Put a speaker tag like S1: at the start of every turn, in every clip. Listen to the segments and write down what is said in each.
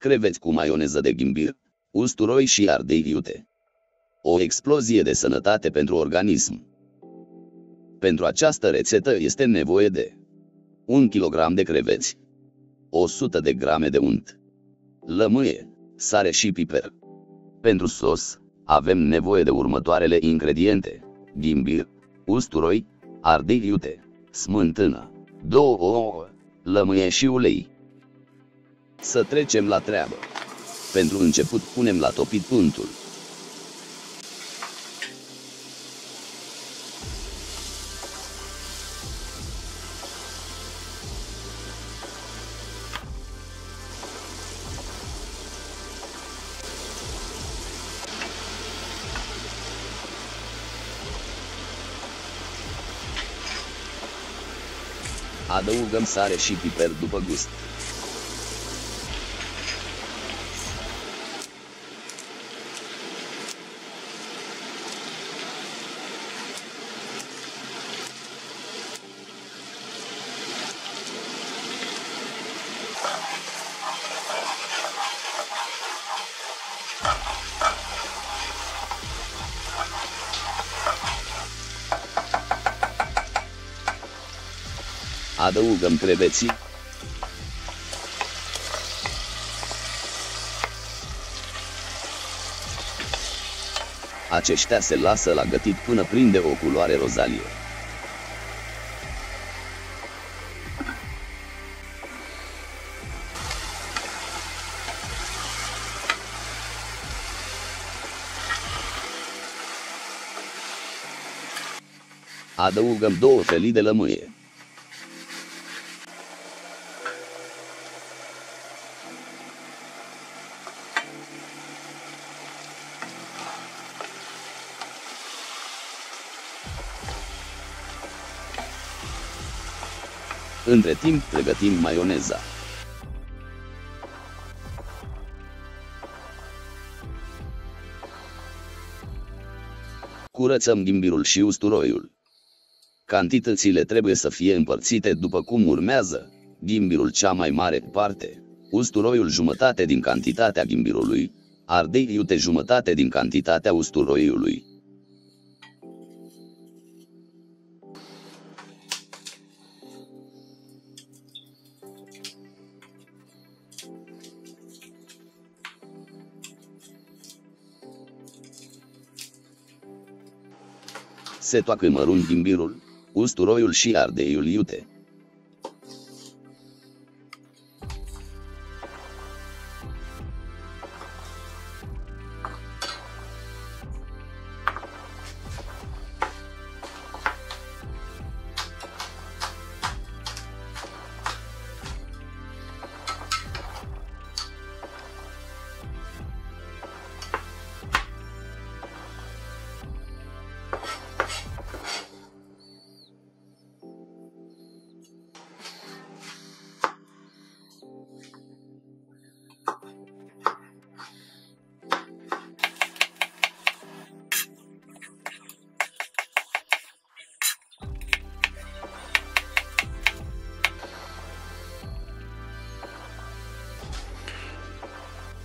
S1: creveți cu maioneză de ghimbir, usturoi și ardei iute. O explozie de sănătate pentru organism. Pentru această rețetă este nevoie de 1 kg de creveți, 100 de grame de unt, lămâie, sare și piper. Pentru sos, avem nevoie de următoarele ingrediente: ghimbir, usturoi, ardei iute, smântână, 2 ouă, lămâie și ulei. Să trecem la treabă. Pentru început punem la topit untul. Adăugăm sare și piper după gust. Adăugăm creveții. Aceștia se lasă la gătit până prinde o culoare rozalie. Adăugăm 2 felii de lămâie. Între timp pregătim maioneza. Curățăm ghimbirul și usturoiul. Cantitățile trebuie să fie împărțite după cum urmează: ghimbirul cea mai mare parte, usturoiul jumătate din cantitatea ghimbirului, ardei iute jumătate din cantitatea usturoiului. Se toacă mărunt ghimbirul, usturoiul și ardeiul iute.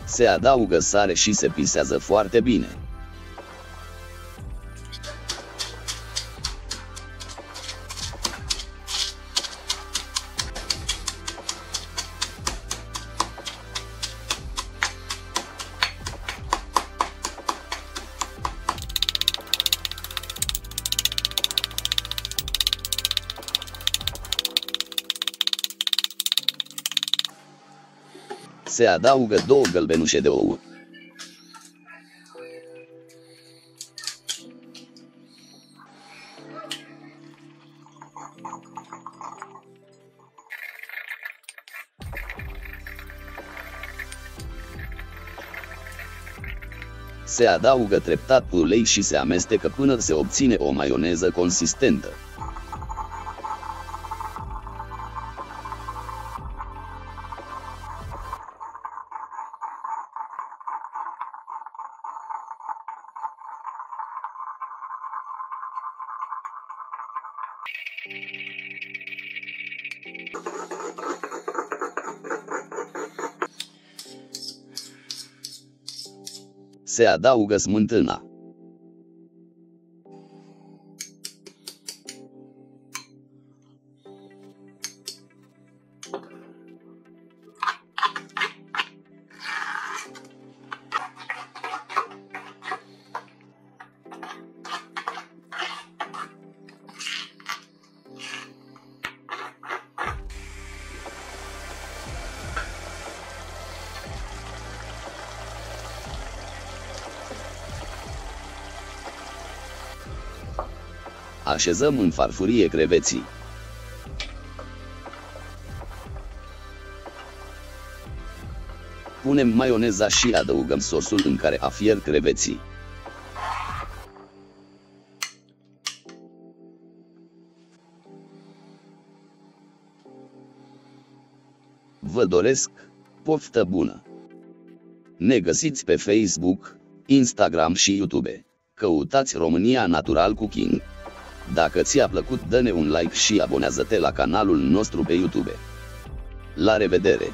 S1: Se adaugă sare și se pisează foarte bine. Se adaugă 2 gălbenușe de ou. Se adaugă treptat ulei și se amestecă până se obține o maioneză consistentă. Se adaugă smântâna. Așezăm în farfurie creveții. Punem maioneza și adăugăm sosul în care a fiert creveții. Vă doresc poftă bună! Ne găsiți pe Facebook, Instagram și YouTube. Căutați România Natural Cooking. Dacă ți-a plăcut, dă-ne un like și abonează-te la canalul nostru pe YouTube. La revedere!